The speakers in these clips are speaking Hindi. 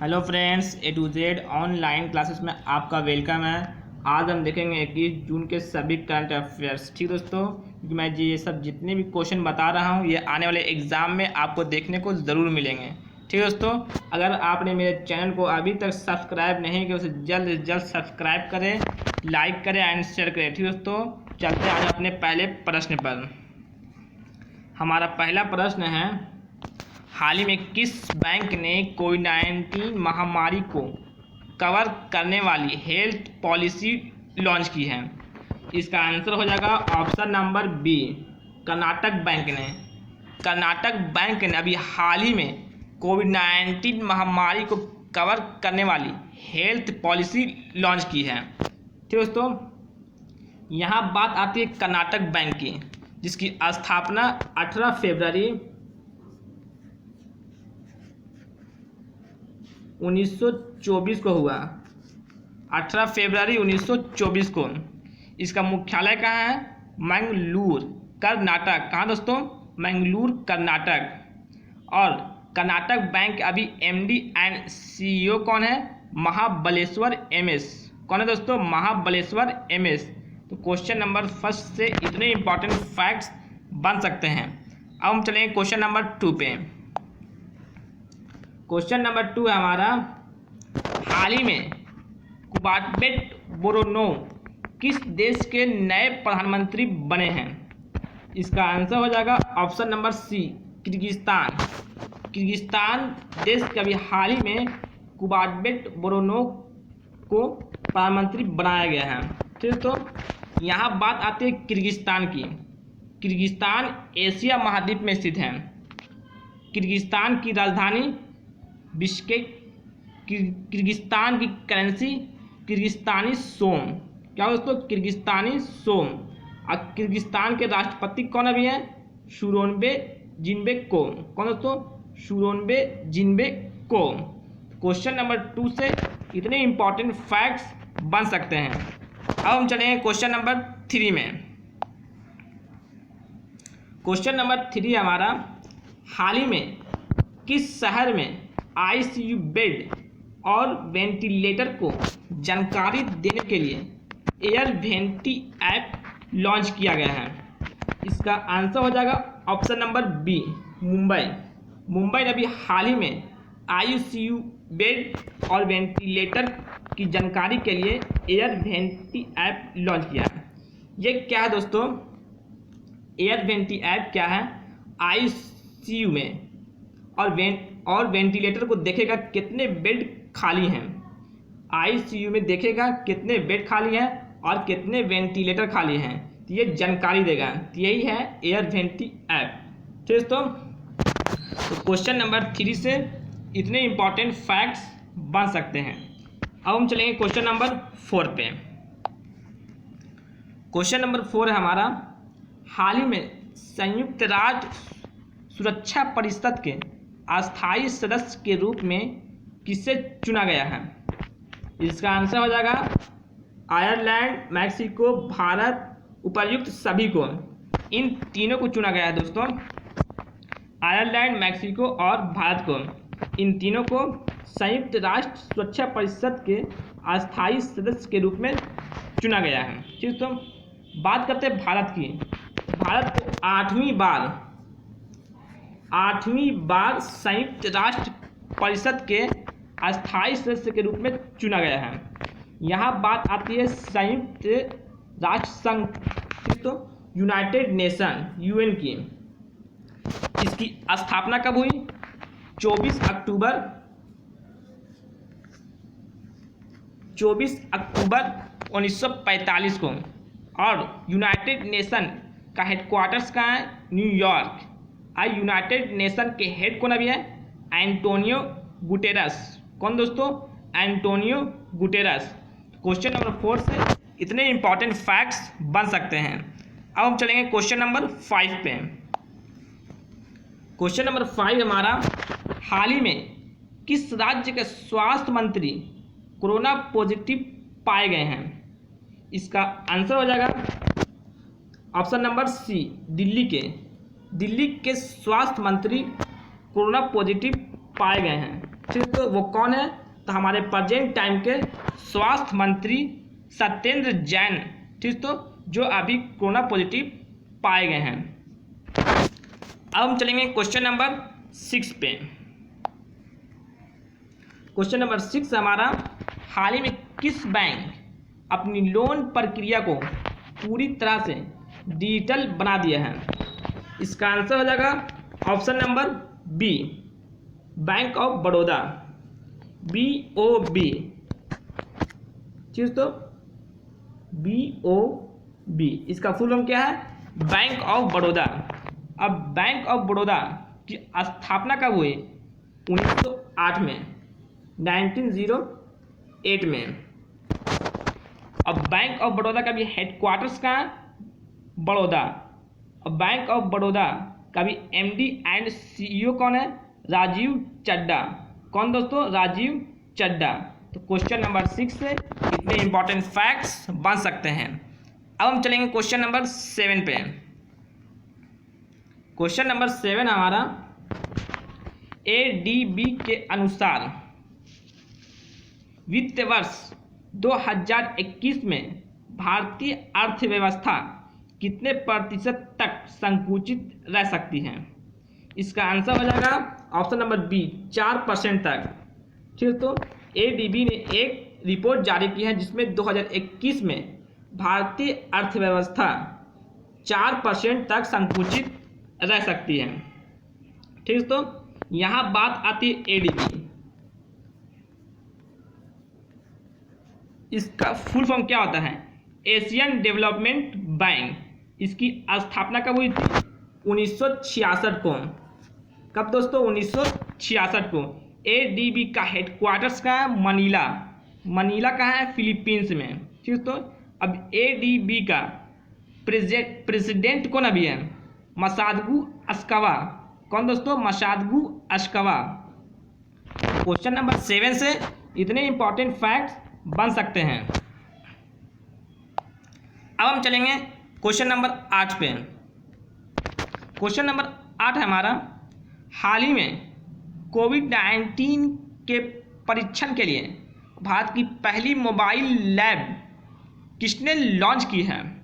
Hello friends, A to Z online classes में आपका वेलकम है। आज हम देखेंगे 21 जून के सभी करंट अफेयर्स। ठीक दोस्तों, क्योंकि मैं ये सब जितने भी क्वेश्चन बता रहा हूँ ये आने वाले एग्जाम में आपको देखने को ज़रूर मिलेंगे। ठीक दोस्तों, अगर आपने मेरे चैनल को अभी तक सब्सक्राइब नहीं किया उसे जल्द से जल्द सब्सक्राइब करें, लाइक करें एंड शेयर करें। ठीक दोस्तों, चलते हैं आज अपने पहले प्रश्न पर। हमारा पहला प्रश्न है, हाल ही में किस बैंक ने कोविड-19 महामारी को कवर करने वाली हेल्थ पॉलिसी लॉन्च की है? इसका आंसर हो जाएगा option number B, Karnataka bank ने। कर्नाटक बैंक ने अभी हाल ही में कोविड-19 महामारी को कवर करने वाली हेल्थ पॉलिसी लॉन्च की है। ठीक दोस्तों, यहाँ बात आती है कर्नाटक बैंक की, जिसकी स्थापना 18 फरवरी 1924 को हुआ। 18 फरवरी 1924 को। इसका मुख्यालय कहाँ है? मंगलूर, कर्नाटक। कहाँ दोस्तों? मंगलूर, कर्नाटक। और कर्नाटक बैंक अभी एमडी एंड सीईओ कौन है? महाबलेश्वर एमएस। कौन है दोस्तों? महाबलेश्वर एमएस। तो क्वेश्चन नंबर फर्स्ट से इतने इंपॉर्टेंट फैक्ट्स बन सकते हैं। अब हम चलेंगे क्वेश्चन नंबर 2 पे। क्वेश्चन नंबर 2 है हमारा, हाल ही में कुबार्टेट बोरोनो किस देश के नए प्रधानमंत्री बने हैं? इसका आंसर हो जाएगा option number C, Kyrgyzstan. Kyrgyzstan देश के अभी हाल ही में कुबार्टेट बोरोनो को प्रधानमंत्री बनाया गया है। ठीक है, तो यहाँ बात आती है किर्गिस्तान की। किर्गिस्तान एशिया महाद्वीप में स्थित है। किर्गिस्तान की राजधानी बिश्केक। किर्गिस्तान की करेंसी किर्गिस्तानी सोम। क्या दोस्तों? Kyrgyzstani som. और किर्गिस्तान के राष्ट्रपति कौन अभी हैं? Sooronbay Jeenbekov. कौन दोस्तों? Sooronbay Jeenbekov. क्वेश्चन नंबर 2 से इतने इंपॉर्टेंट फैक्ट्स बन सकते हैं। अब हम चलेंगे क्वेश्चन नंबर 3 में। क्वेश्चन नंबर 3 हमारा, हाल ही में किस शहर में आईसीयू बेड और वेंटिलेटर को जानकारी देने के लिए एयर वेंटी ऐप लॉन्च किया गया है? इसका आंसर हो जाएगा option number B, Mumbai. Mumbai ने अभी हाल ही में आईसीयू बेड और वेंटिलेटर की जानकारी के लिए एयर वेंटी ऐप लॉन्च किया है। ये क्या है दोस्तों? एयर वेंटी ऐप क्या है? आईसीयू में और वेंटिलेटर को देखेगा कितने बेड खाली हैं। आईसीयू में देखेगा कितने बेड खाली हैं और कितने वेंटिलेटर खाली हैं, तो ये जानकारी देगा। तो यही है एयर वेंटी ऐप। ठीक दोस्तों, तो क्वेश्चन नंबर 3 से इतने इंपॉर्टेंट फैक्ट्स बन सकते हैं। अब हम चलेंगे क्वेश्चन नंबर 4 पे। क्वेश्चन नंबर 4 है हमारा, हाल ही में संयुक्त राष्ट्र सुरक्षा परिषद के अस्थायी सदस्य के रूप में किसे चुना गया है? इसका आंसर हो जाएगा आयरलैंड, मैक्सिको, भारत, उपर्युक्त सभी को। इन तीनों को चुना गया है दोस्तों। आयरलैंड, मैक्सिको और भारत को, इन तीनों को संयुक्त राष्ट्र सुरक्षा परिषद के अस्थायी सदस्य के रूप में चुना गया है। ठीक तो बात करते हैं भारत की। भारत को 8वीं बार संयुक्त राष्ट्र परिषद के अस्थायी सदस्य के रूप में चुना गया है। यहाँ बात आती है संयुक्त राष्ट्र संघ, तो यूनाइटेड नेशन, यूएन की। इसकी स्थापना कब हुई? 24 अक्टूबर 1945 को। और यूनाइटेड नेशन का हेडक्वार्टर्स कहाँ है? न्यूयॉर्क। यूनाइटेड नेशन के हेड कौन अभी है? Antonio Guterres. कौन दोस्तों? Antonio Guterres. क्वेश्चन नंबर 4 से इतने इंपॉर्टेंट फैक्ट्स बन सकते हैं। अब हम चलेंगे क्वेश्चन नंबर 5 पे। क्वेश्चन नंबर 5 हमारा, हाल ही में किस राज्य के स्वास्थ्य मंत्री कोरोना पॉजिटिव पाए गए हैं? इसका आंसर हो जाएगा ऑप्शन नंबर सी, दिल्ली के। दिल्ली के स्वास्थ्य मंत्री कोरोना पॉजिटिव पाए गए हैं। ठीक, तो वो कौन है? तो हमारे प्रेजेंट टाइम के स्वास्थ्य मंत्री सत्येंद्र जैन, ठीक, तो जो अभी कोरोना पॉजिटिव पाए गए हैं। अब हम चलेंगे क्वेश्चन नंबर 6 पे। क्वेश्चन नंबर 6 हमारा, हाल ही में किस बैंक अपनी लोन प्रक्रिया को पूरी तरह से डिजिटल बना दिया है? इसका आंसर हो जाएगा option number B, bank of Baroda, BOB, ठीक, तो BOB इसका फुल फॉर्म क्या है? Bank of Baroda. अब बैंक ऑफ बड़ौदा की स्थापना कब हुई? 1908 में, 1908 में। अब बैंक ऑफ बड़ौदा का भी हेडक्वार्टर्स कहाँ है? बड़ौदा। अब बैंक ऑफ बड़ौदा का भी MD एंड CEO कौन है? राजीव चड्डा। कौन दोस्तों? राजीव चड्डा। तो क्वेश्चन नंबर 6 से इतने इंपॉर्टेंट फैक्ट्स बन सकते हैं। अब हम चलेंगे क्वेश्चन नंबर 7 पे। क्वेश्चन नंबर 7 हमारा, ADB के अनुसार वित्त वर्ष 2021 में भारतीय अर्थव्यवस्था कितने प्रतिशत तक संकुचित रह सकती है? इसका आंसर हो जाएगा ऑप्शन नंबर बी, 4% तक। ठीक, तो ADB ने एक रिपोर्ट जारी की है जिसमें 2021 में भारतीय अर्थव्यवस्था 4% तक संकुचित रह सकती है। ठीक, तो यहाँ बात आती है ADB, इसका फुल फॉर्म क्या होता है? Asian development bank. इसकी स्थापना कब हुई थी? 1966 को। कब दोस्तों? 1966 को। ADB का हेडक्वार्टर्स कहाँ है? मनीला। मनीला कहाँ है? फिलीपींस में। ठीक, तो अब ADB का प्रेसिडेंट कौन अभी है? मसादगु अस्कावा। कौन दोस्तों? मसादगु अस्कावा। क्वेश्चन नंबर 7 से इतने इंपॉर्टेंट फैक्ट्स बन सकते हैं। अब हम चलेंगे क्वेश्चन नंबर 8 पे। क्वेश्चन नंबर 8 है हमारा, हाल ही में कोविड-19 के परीक्षण के लिए भारत की पहली मोबाइल लैब किसने लॉन्च की है?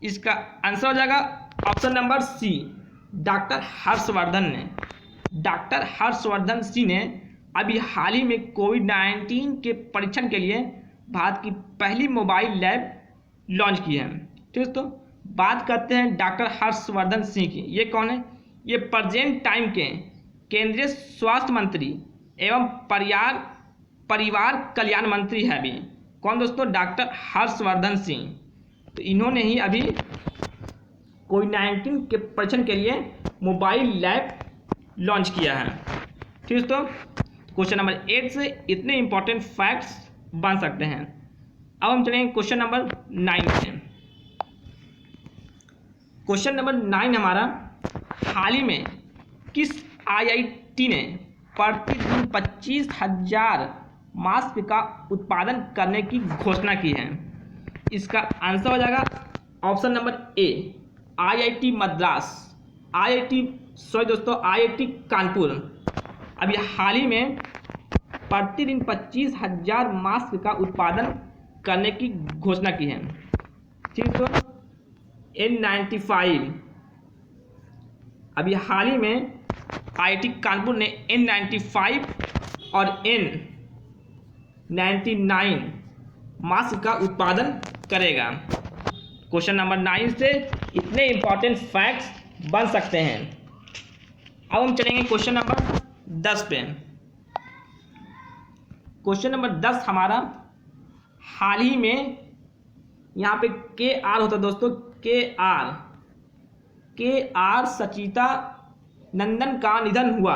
इसका आंसर हो जाएगा option number C, doctor Harshvardhan ने। डॉक्टर हर्षवर्धन सी ने अभी हाल ही में कोविड-19 के परीक्षण के लिए भारत की पहली मोबाइल लैब लॉन्च की है। ठीक, तो बात करते हैं डॉक्टर हर्षवर्धन सिंह की। ये कौन है? ये प्रेजेंट टाइम के केंद्रीय स्वास्थ्य मंत्री एवं परिवार कल्याण मंत्री है अभी। कौन दोस्तों? डॉक्टर हर्षवर्धन सिंह। तो इन्होंने ही अभी कोविड-19 के परीक्षण के लिए मोबाइल लैब लॉन्च किया है। ठीक, तो क्वेश्चन नंबर 8 से इतने इंपॉर्टेंट फैक्ट्स बन सकते हैं। अब हम चलेंगे क्वेश्चन नंबर 9 में। क्वेश्चन नंबर 9 हमारा, हाल ही में किस IIT ने प्रतिदिन 25,000 मास्क का उत्पादन करने की घोषणा की है? इसका आंसर हो जाएगा option number A, IIT Madras. IIT Kanpur अभी हाल ही में प्रतिदिन 25,000 मास्क का उत्पादन करने की घोषणा की है। ठीक, तो N95 अभी हाल ही में IIT कानपुर ने N95 और N99 मास्क का उत्पादन करेगा। क्वेश्चन नंबर 9 से इतने इंपॉर्टेंट फैक्ट्स बन सकते हैं। अब हम चलेंगे क्वेश्चन नंबर 10 पे। क्वेश्चन नंबर 10 हमारा, हाल ही में यहाँ पे KR होता है दोस्तों, KR सचिता नंदन का निधन हुआ।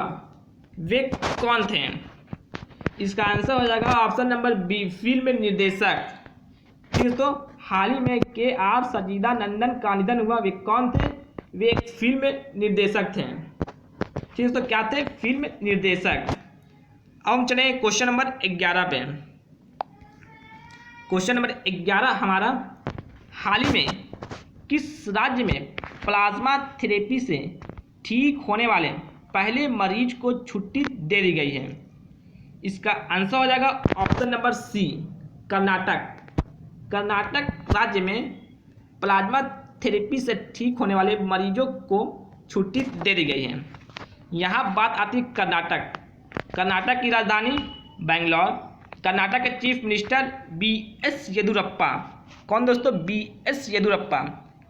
वे कौन थे? इसका आंसर हो जाएगा ऑप्शन नंबर बी, फिल्म निर्देशक। ठीक, तो हाल ही में KR सचिता नंदन का निधन हुआ। वे कौन थे? वे एक फिल्म निर्देशक थे। ठीक, तो क्या थे? फिल्म निर्देशक। अब हम चले क्वेश्चन नंबर 11 पे। क्वेश्चन नंबर 11 हमारा, हाल ही में किस राज्य में प्लाज्मा थेरेपी से ठीक होने वाले पहले मरीज को छुट्टी दे दी गई है? इसका आंसर हो जाएगा option number C, Karnataka. Karnataka राज्य में प्लाज्मा थेरेपी से ठीक होने वाले मरीजों को छुट्टी दे दी गई है। यहाँ बात आती है कर्नाटक। कर्नाटक की राजधानी बेंगलोर। कर्नाटक के चीफ मिनिस्टर बी.एस. येदियुरप्पा। कौन दोस्तों? बी.एस. येदियुरप्पा।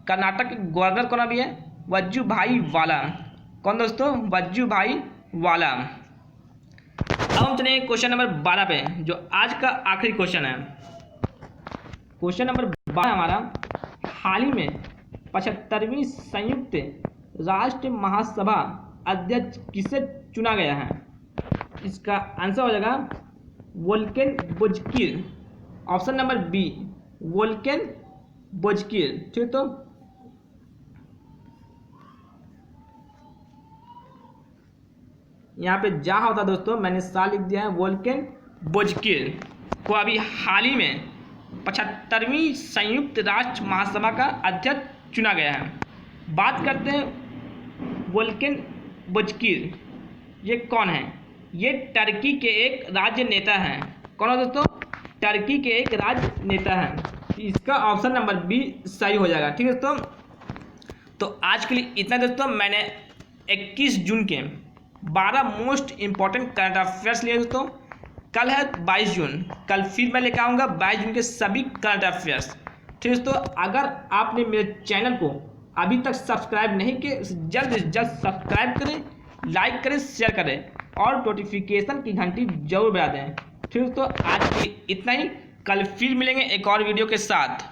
कर्नाटक के गवर्नर कौन अभी है? वजुभाई वाला। कौन दोस्तों? वजुभाई वाला। अब हम चलेंगे क्वेश्चन नंबर 12 पे, जो आज का आखिरी क्वेश्चन है। क्वेश्चन नंबर 12 हमारा, हाल ही में 75वीं संयुक्त राष्ट्र महासभा अध्यक्ष किसे चुना गया है? इसका आंसर हो जाएगा Volkan Bozkir. Option number B, Volkan Bozkir. ठीक, तो यहाँ पे जा होता दोस्तों, मैंने साल लिख दिया है। वोल्केन बोजकिर को अभी हाल ही में 75वीं संयुक्त राष्ट्र महासभा का अध्यक्ष चुना गया है। बात करते हैं वोल्केन बोजकिर, ये कौन है? ये टर्की के एक राज्य नेता हैं। कौन है दोस्तों? टर्की के एक राज्य नेता हैं। इसका ऑप्शन नंबर बी सही हो जाएगा। ठीक है दोस्तों, तो आज के लिए इतना दोस्तों। मैंने 21 जून के 12 मोस्ट इंपॉर्टेंट करंट अफेयर्स लिए दोस्तों। कल है 22 जून, कल फिर मैं लेकर आऊँगा 22 जून के सभी करंट अफेयर्स। ठीक है दोस्तों, अगर आपने मेरे चैनल को अभी तक सब्सक्राइब नहीं किए, जल्द से जल्द सब्सक्राइब करें, लाइक करें, शेयर करें और नोटिफिकेशन की घंटी जरूर बजा दें। ठीक है दोस्तों, आज के लिए इतना ही। कल फिर मिलेंगे एक और वीडियो के साथ।